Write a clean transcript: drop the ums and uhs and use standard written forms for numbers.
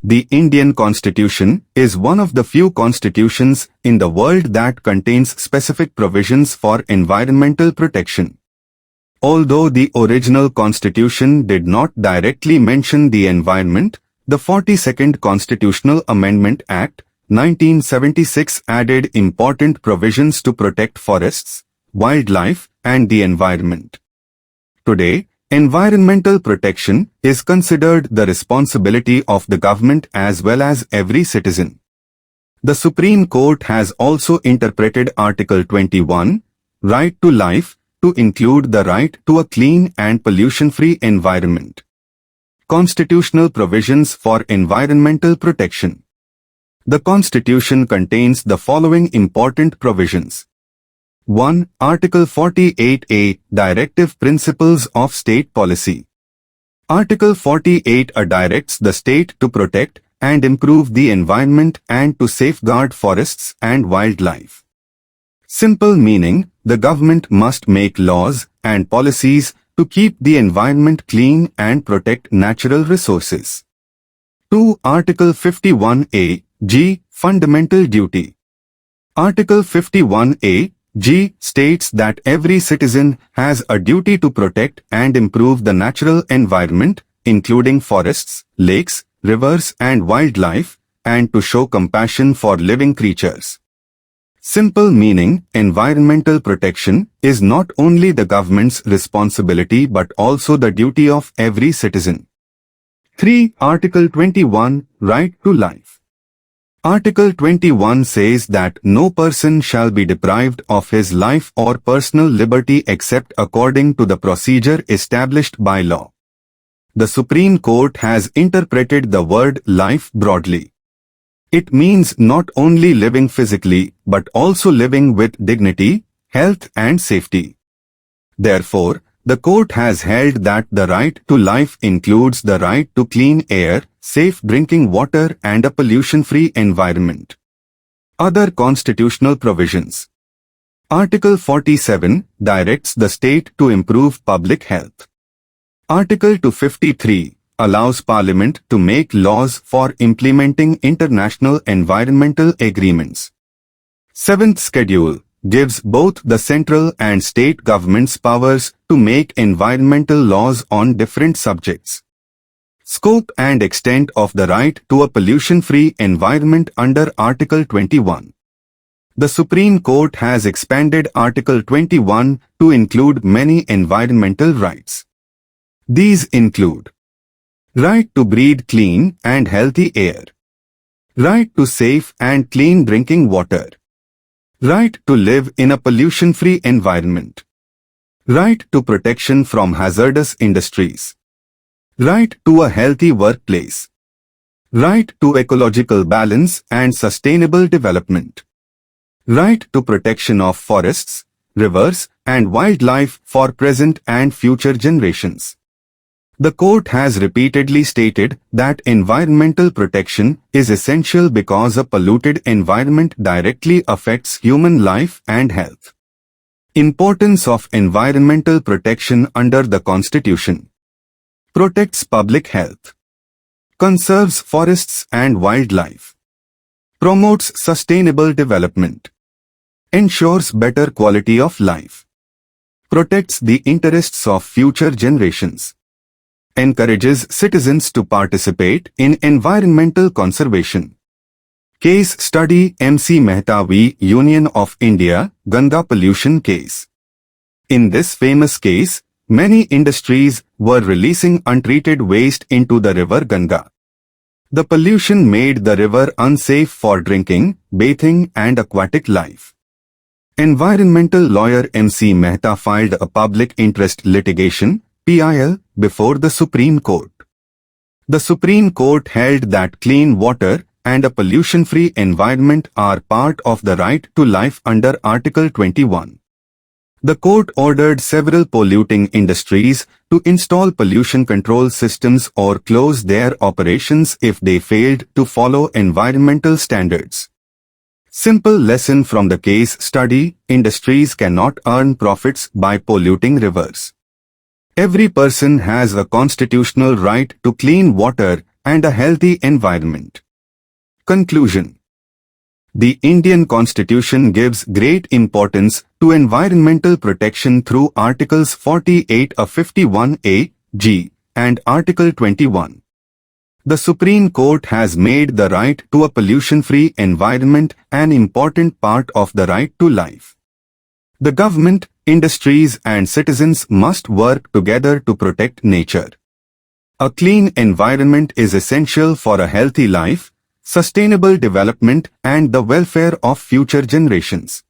The Indian Constitution is one of the few constitutions in the world that contains specific provisions for environmental protection. Although the original constitution did not directly mention the environment, the 42nd Constitutional Amendment Act, 1976 added important provisions to protect forests, wildlife, and the environment. Today, environmental protection is considered the responsibility of the government as well as every citizen. The Supreme Court has also interpreted Article 21, Right to Life, to include the right to a clean and pollution-free environment. Constitutional provisions for environmental protection. The Constitution contains the following important provisions. 1. Article 48A, Directive Principles of State Policy. Article 48 directs the state to protect and improve the environment and to safeguard forests and wildlife. Simple meaning, the government must make laws and policies to keep the environment clean and protect natural resources. 2. Article 51A, G, Fundamental Duty. Article 51A, G states that every citizen has a duty to protect and improve the natural environment, including forests, lakes, rivers and wildlife, and to show compassion for living creatures. Simple meaning, environmental protection is not only the government's responsibility but also the duty of every citizen. 3. Article 21, Right to Life. Article 21 says that no person shall be deprived of his life or personal liberty except according to the procedure established by law. The Supreme Court has interpreted the word life broadly. It means not only living physically, but also living with dignity, health and safety. Therefore, the court has held that the right to life includes the right to clean air, safe drinking water and a pollution-free environment. Other constitutional provisions. Article 47 directs the state to improve public health. Article 253 allows Parliament to make laws for implementing international environmental agreements. 7th Schedule gives both the central and state governments powers to make environmental laws on different subjects. Scope and extent of the right to a pollution-free environment under Article 21. The Supreme Court has expanded Article 21 to include many environmental rights. These include right to breathe clean and healthy air, right to safe and clean drinking water, right to live in a pollution-free environment, right to protection from hazardous industries, right to a healthy workplace, right to ecological balance and sustainable development, right to protection of forests, rivers, and wildlife for present and future generations. The court has repeatedly stated that environmental protection is essential because a polluted environment directly affects human life and health. Importance of environmental protection under the Constitution. Protects public health. Conserves forests and wildlife. Promotes sustainable development. Ensures better quality of life. Protects the interests of future generations. Encourages citizens to participate in environmental conservation. Case study MC Mehta v. Union of India, Ganga pollution case. In this famous case, many industries were releasing untreated waste into the river Ganga. The pollution made the river unsafe for drinking, bathing and aquatic life. Environmental lawyer MC Mehta filed a public interest litigation, PIL, before the Supreme Court. The Supreme Court held that clean water and a pollution-free environment are part of the right to life under Article 21. The court ordered several polluting industries to install pollution control systems or close their operations if they failed to follow environmental standards. Simple lesson from the case study: industries cannot earn profits by polluting rivers. Every person has a constitutional right to clean water and a healthy environment. Conclusion. The Indian Constitution gives great importance to environmental protection through Articles 48 of 51A, G, and Article 21. The Supreme Court has made the right to a pollution-free environment an important part of the right to life. The government, industries and citizens must work together to protect nature. A clean environment is essential for a healthy life, sustainable development and the welfare of future generations.